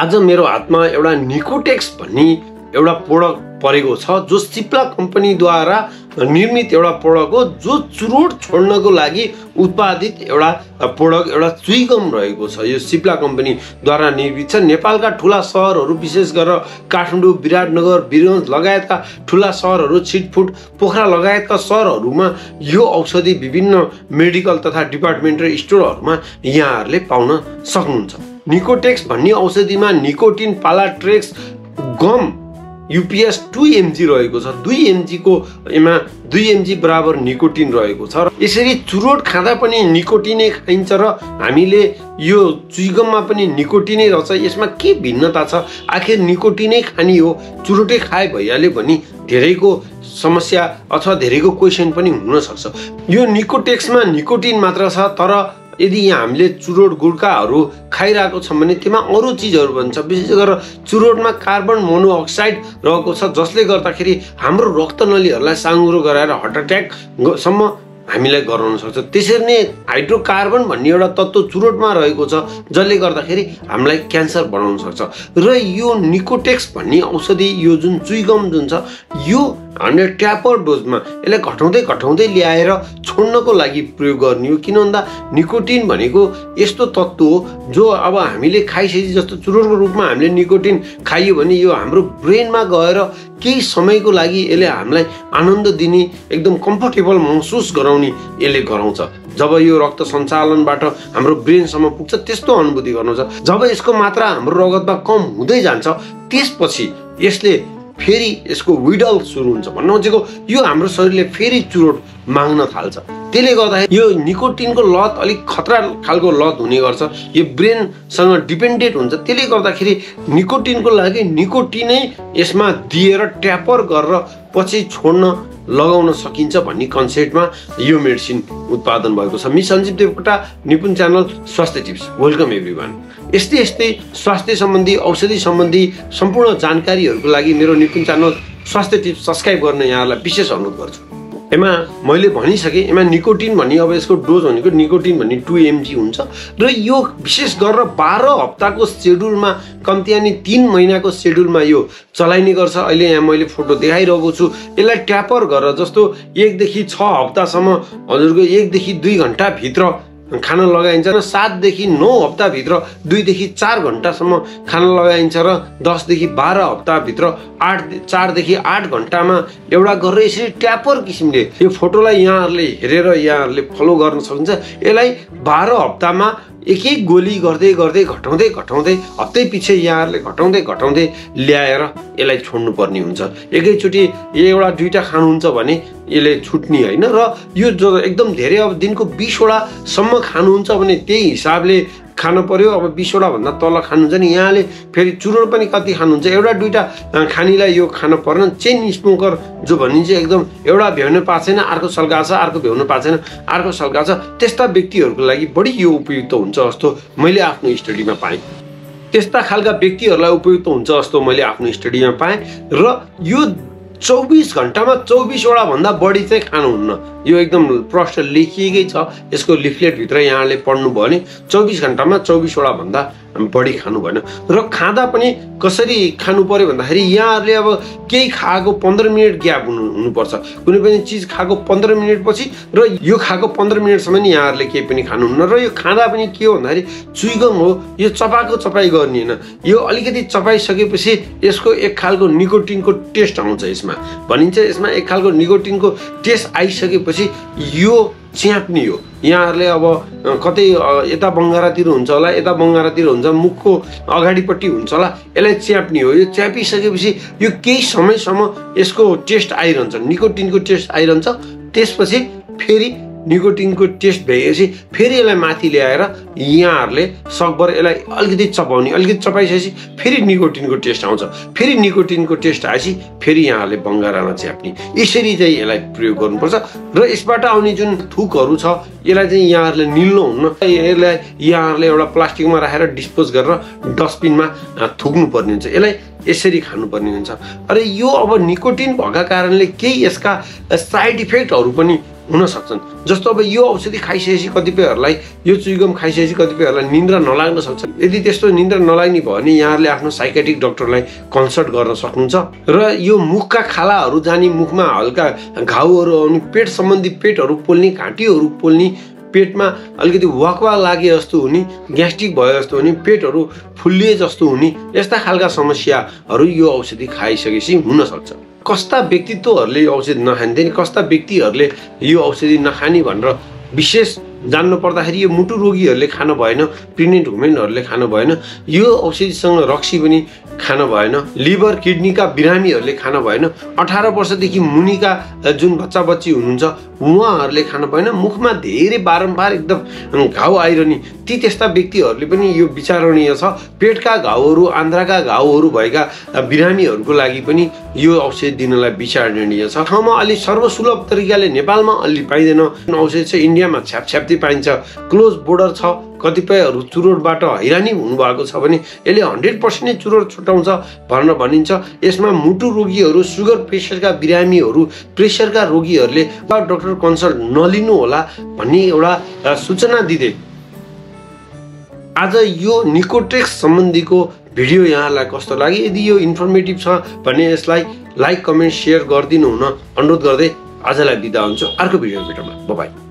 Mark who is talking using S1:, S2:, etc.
S1: आज मेरो हातमा एउटा निकोटेक्स भन्ने एउटा प्रोडक्ट परेको छ जो सिप्ला कम्पनीद्वारा निर्मित एउटा प्रोडक्ट हो जो चुरोट छोड्नको लागि उत्पादित एउटा प्रोडक्ट एउटा चुइगम रहेको छ। यो सिप्ला कम्पनीद्वारा निर्मित छ। नेपालका ठुला सहरहरू विशेष गरेर काठमाडौँ, विराटनगर, वीरगञ्ज लगायतका ठुला सहरहरू, छिटफुट, पोखरा लगायतका सहरहरूमा यो औषधि विभिन्न मेडिकल तथा डिपार्टमेन्टल स्टोरहरूमा यहाँहरूले पाउन सक्नुहुन्छ। निकोटेक्स भन्ने औषधिमा निकोटिन, पालाट्रेक्स, गम यूपीएस 2 mg रहेको छ। 2 mg को एमा 2 mg बराबर निकोटिन रहेको छ। र यसरी चुरोट खाँदा पनि निकोटिनै खाइन्छ र हामीले यो चुइगममा पनि निकोटिनै रहेछ। यसमा के भिन्नता छ? आखिर निकोटिनै खानी हो, चुरोटै खाए भइहाल्यो भनी धेरैको समस्या अथवा धेरैको क्वेसन पनि हुन सक्छ। यो निकोटेक्समा निकोटिन मात्र छ, तर यदि यहाँ हामीले चुरोट गुड्काहरू खाइरहेको छौँ भने त्यसमा अरू चिजहरू बन्छ। विशेष गरेर चुरोटमा कार्बन मोनोअक्साइड रहेको छ जसले गर्दाखेरि हाम्रो रक्तनलीहरूलाई साँघुरो गराएर हार्ट अट्याकसम्म हामीलाई गराउन सक्छ। त्यसरी नै हाइड्रोकार्बन भन्ने एउटा तत्त्व चुरोटमा रहेको छ जसले गर्दाखेरि हामीलाई क्यान्सर बनाउन सक्छ। र यो निकोटेक्स भन्ने औषधि यो जुन चुइगम जुन छ यो हामीले ट्यापर डोजमा यसलाई घटाउँदै ल्याएर छोड्नको लागि प्रयोग गर्ने हो। किन भन्दा निकोटिन भनेको यस्तो तत्त्व हो जो अब हामीले खाइसकेपछि जस्तो चुरोटको रूपमा हामीले निकोटिन खाइयो भने यो हाम्रो ब्रेनमा गएर केही समयको लागि यसले हामीलाई आनन्द दिने, एकदम कम्फर्टेबल महसुस गराउने यसले गराउँछ। जब यो रक्त सञ्चालनबाट हाम्रो ब्रेनसम्म पुग्छ त्यस्तो अनुभूति गर्नुहुन्छ। जब यसको मात्रा हाम्रो रगतमा कम हुँदै जान्छ त्यसपछि यसले फेरि यसको विडल सुरु हुन्छ। भन्नु खोजेको यो हाम्रो शरीरले फेरि चुरोट माग्न थाल्छ। त्यसले गर्दाखेरि यो निकोटिनको लत अलिक खतरा खालको लत हुने गर्छ। यो ब्रेनसँग डिपेन्डेन्ट हुन्छ। त्यसले गर्दाखेरि निकोटिनको लागि निकोटिनै यसमा दिएर ट्यापर गरेर पछि छोड्न लगाउन सकिन्छ भन्ने कन्सेप्टमा यो मेडिसिन उत्पादन भएको छ। मि सञ्जीव देवकोटा, निपुण च्यानल, स्वास्थ्य टिप्स। Welcome everyone. यस्तै स्वास्थ्य सम्बन्धी, औषधि सम्बन्धी सम्पूर्ण जानकारीहरूको लागि मेरो निपुण च्यानल स्वास्थ्य टिप्स सब्सक्राइब गर्न यहाँहरूलाई विशेष अनुरोध गर्छु। एमा मैले भनिसकेँ, एमा निकोटिन भन्ने अब यसको डोज भनेको निकोटिन भन्ने 2 mg हुन्छ र यो विशेष गरेर 12 हप्ताको सेड्युलमा कम्ती अनि 3 महिनाको सेड्युलमा यो चलाइने गर्छ। अहिले यहाँ मैले फोटो देखाइरहेको छु। यसलाई ट्यापर गरेर जस्तो 1 देखि 6 हप्तासम्म हजुरको 1 देखि 2 घण्टाभित्र खान लगाइन्छ र 7 देखि 9 हप्ताभित्र 2 देखि 4 घण्टासम्म खान लगाइन्छ र 10 देखि 12 हप्ताभित्र 4 देखि 8 घण्टामा एउटा गरेर यसरी ट्यापर किसिमले यो फोटोलाई यहाँहरूले हेरेर यहाँहरूले फलो गर्न सक्नुहुन्छ। यसलाई 12 हप्तामा एक गोली गर्दै घटाउँदै हप्तै पछि यहाँहरूले घटाउँदै ल्याएर यसलाई छोड्नु पर्ने हुन्छ। एकैचोटि एउटा दुईटा खानुहुन्छ भने यसले छुट्ने होइन। र यो एकदम धेरै अब दिनको 20 वटासम्म खानुहुन्छ भने त्यही हिसाबले खानु पर्यो। अब 20 वटा भन्दा तल खानुहुन्छ नि यहाँले फेरि चुरोट पनि कति खानुहुन्छ, एउटा दुईटा खानीलाई यो खान पर्दैन। चेन स्मोकर जो भनिन्छ एकदम एउटा भ्याउन पाएको छैन, अर्को सल्काछ, अर्को भ्याउन पाएको छैन, अर्को सल्काछ, त्यस्ता व्यक्तिहरूको लागि बढी यो उपयुक्त हुन्छ जस्तो मैले आफ्नो स्टडीमा पाएँ। त्यस्ता खालका व्यक्तिहरूलाई उपयुक्त हुन्छ जस्तो मैले आफ्नो स्टडीमा पाएँ। र यो 24 घण्टामा 24 वटा भन्दा बढी चाहिँ खानुहुन्न। यो एकदम प्रष्ट लेखिएकै छ। यसको लिफलेटभित्र यहाँले पढ्नुभयो भने 24 घण्टामा 24 वटा भन्दा बढी खानु भएन। र खाँदा पनि कसरी खानु पर्यो भन्दाखेरि यहाँहरूले अब केही खाएको 15 मिनट ग्याप हुनुपर्छ। कुनै पनि चिज खाएको 15 मिनटपछि र यो खाएको 15 मिनटसम्म नि यहाँहरूले केही पनि खानुहुन्न। र यो खाँदा पनि के हो भन्दाखेरि चुइगम हो, यो चपाई गर्ने होइन। यो अलिकति चपाइसकेपछि यसको एक खालको निकोटिनको टेस्ट आउँछ। यसमा भनिन्छ यसमा एक खालको निकोटिनको टेस्ट आइसकेपछि यो च्याप्ने हो। यहाँहरूले अब कतै यता बङ्गारातिर हुन्छ होला, यता बङ्गारातिर हुन्छ, मुखको अगाडिपट्टि हुन्छ होला, यसलाई च्याप्ने हो। यो च्यापिसकेपछि यो केही समयसम्म यसको टेस्ट आइरहन्छ, निकोटिनको टेस्ट आइरहन्छ। त्यसपछि फेरि निकोटिनको टेस्ट भएपछि फेरि यसलाई माथि ल्याएर यहाँहरूले सकभर यसलाई अलिकति चपाउने, अलिकति चपाइसकेपछि फेरि निकोटिनको टेस्ट आउँछ। फेरि निकोटिनको टेस्ट आएपछि फेरि यहाँहरूले बङ्गारामा च्याप्ने। यसरी चाहिँ यसलाई प्रयोग गर्नुपर्छ। र यसबाट आउने जुन थुकहरू छ यसलाई चाहिँ यहाँहरूले निल्नुहुन्न। यसलाई यहाँहरूले एउटा प्लास्टिकमा राखेर डिस्पोज गरेर डस्टबिनमा थुक्नुपर्ने हुन्छ। यसलाई यसरी खानुपर्ने हुन्छ। अरे यो अब निकोटिन भएका कारणले केही यसका साइड इफेक्टहरू पनि हुन सक्छन्। जस्तो अब यो औषधि खाइसकेपछि कतिपयहरूलाई यो चुइगम खाइसकेपछि कतिपयहरूलाई निन्द्रा नलाग्न सक्छ। यदि त्यस्तो निन्द्रा नलाग्ने भयो भने यहाँहरूले आफ्नो साइकेट्रिक डाक्टरलाई कन्सल्ट गर्न सक्नुहुन्छ। र यो मुखका खालाहरू जाने, मुखमा हल्का घाउहरू आउने, पेट सम्बन्धी पेटहरू पोल्ने, घाँटीहरू पोल्ने, पेटमा अलिकति वाकवा लागे जस्तो हुने, ग्यास्ट्रिक भयो जस्तो हुने, पेटहरू फुल्लिए जस्तो हुने, यस्ता खालका समस्याहरू यो औषधि खाइसकेपछि हुन सक्छ। कस्ता व्यक्तित्वहरूले यो औषधि नखान्थे नि, कस्ता व्यक्तिहरूले यो औषधि नखाने भनेर विशेष जान्नु पर्दाखेरि यो मुटु रोगीहरूले खान भएन, प्रेग्नेन्ट वुमेनहरूले खान भएन, यो औषधिसँग रक्सी पनि खान भएन, लिभर किडनीका बिरामीहरूले खान भएन, 18 वर्षदेखि मुनिका जुन बच्चा बच्ची हुनुहुन्छ उहाँहरूले खान भएन, मुखमा धेरै बारम्बार एकदम घाउ आइरहने त्यस्ता व्यक्तिहरूले पनि यो विचारणीय छ। पेटका घाउहरू, आन्द्राका घाउहरू भएका बिरामीहरूको लागि पनि यो औषधि दिनलाई विचारणीय छ। ठाउँमा अलि सर्वसुलभ तरिकाले नेपालमा अलि पाइँदैन औषधि छ, इन्डियामा छ्यापछ्याप्ती पाइन्छ, क्लोज बोर्डर छ। कतिपयहरू चुरोटबाट हैरानी हुनुभएको छ भने यसले 100% नै चुरोट छुटाउँछ भनेर भनिन्छ। यसमा मुटु रोगीहरू, सुगर प्रेसरका बिरामीहरू, प्रेसरका रोगीहरूले डाक्टर कन्सल्ट नलिनु होला भन्ने एउटा सूचना दिँदै आज यो निकोटेक्स सम्बन्धीको भिडियो यहाँलाई कस्तो लाग्यो? यदि यो इन्फर्मेटिभ छ भने यसलाई लाइक, कमेन्ट, सेयर गरिदिनु हुन अनुरोध गर्दै आजलाई बिदा हुन्छु। अर्को भिडियो भेटौँला। Bye bye.